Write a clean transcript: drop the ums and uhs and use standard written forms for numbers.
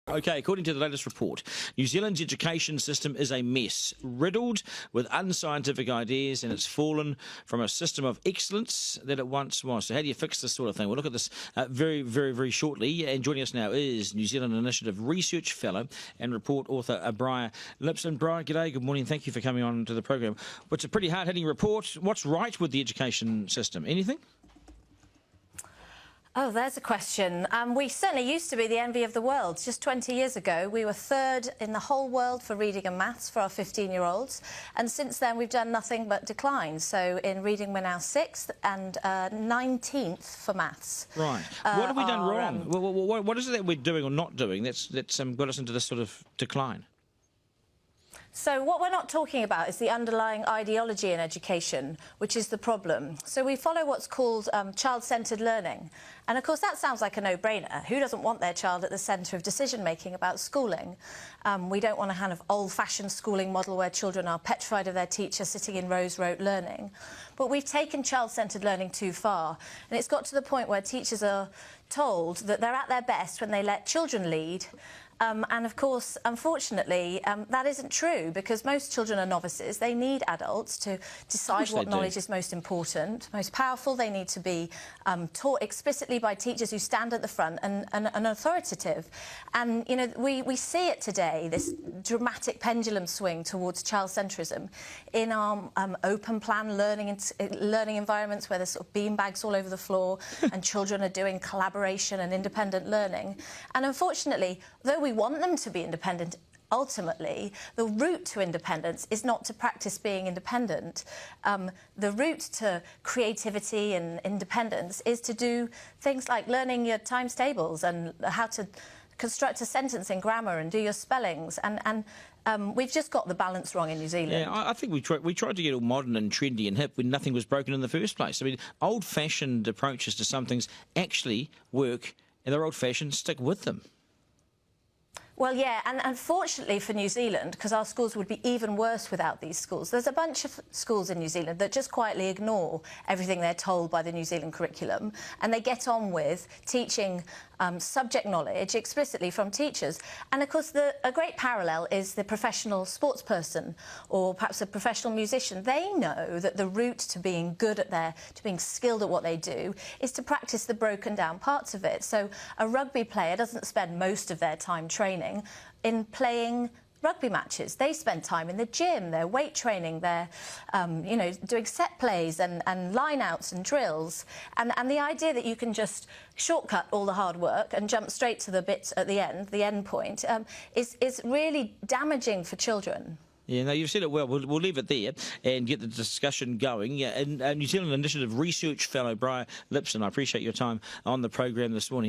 Okay, according to the latest report, New Zealand's education system is a mess, riddled with unscientific ideas, and it's fallen from a system of excellence that it once was. So how do you fix this sort of thing? We'll look at this very shortly. And joining us now is New Zealand Initiative Research Fellow and report author Briar Lipson. Briar, g'day, good morning. Thank you for coming on to the program. It's a pretty hard-hitting report. What's right with the education system? Anything? Oh, there's a question. We certainly used to be the envy of the world. Just 20 years ago, we were third in the whole world for reading and maths for our 15-year-olds. And since then, we've done nothing but decline. So in reading, we're now 6th and 19th for maths. Right. What have we done wrong? What is it that we're doing or not doing that's got us into this sort of decline? So what we're not talking about is the underlying ideology in education, which is the problem. So we follow what's called child-centred learning. And of course, that sounds like a no-brainer. Who doesn't want their child at the centre of decision-making about schooling? We don't want a kind of old-fashioned schooling model where children are petrified of their teacher sitting in rows rote learning. But we've taken child-centred learning too far. And it's got to the point where teachers are told that they're at their best when they let children lead. And of course, unfortunately, that isn't true because most children are novices. They need adults to decide what knowledge is most important, most powerful. They need to be taught explicitly by teachers who stand at the front and authoritative. And, you know, we see it today, this dramatic pendulum swing towards child-centrism in our open plan learning environments where there's sort of beanbags all over the floor and children are doing collaboration and independent learning. And unfortunately, though we want them to be independent, ultimately, the route to independence is not to practice being independent. The route to creativity and independence is to do things like learning your times tables and how to construct a sentence in grammar and do your spellings. And we've just got the balance wrong in New Zealand. Yeah, I think we tried to get all modern and trendy and hip when nothing was broken in the first place. I mean, old-fashioned approaches to some things actually work, and they're old-fashioned, stick with them. Well, yeah, and unfortunately for New Zealand, because our schools would be even worse without these schools, there's a bunch of schools in New Zealand that just quietly ignore everything they're told by the New Zealand curriculum, and they get on with teaching subject knowledge explicitly from teachers. And of course, a great parallel is the professional sports person or perhaps a professional musician. They know that the route to being good at to being skilled at what they do is to practice the broken down parts of it. So a rugby player doesn't spend most of their time training in playing rugby matches. They spend time in the gym, they're weight training, they're you know, doing set plays and line-outs and drills. And the idea that you can just shortcut all the hard work and jump straight to the bits at the end point, is really damaging for children. Yeah, no, you've said it well. We'll leave it there and get the discussion going. Yeah, and New Zealand Initiative Research Fellow Briar Lipson, I appreciate your time on the program this morning.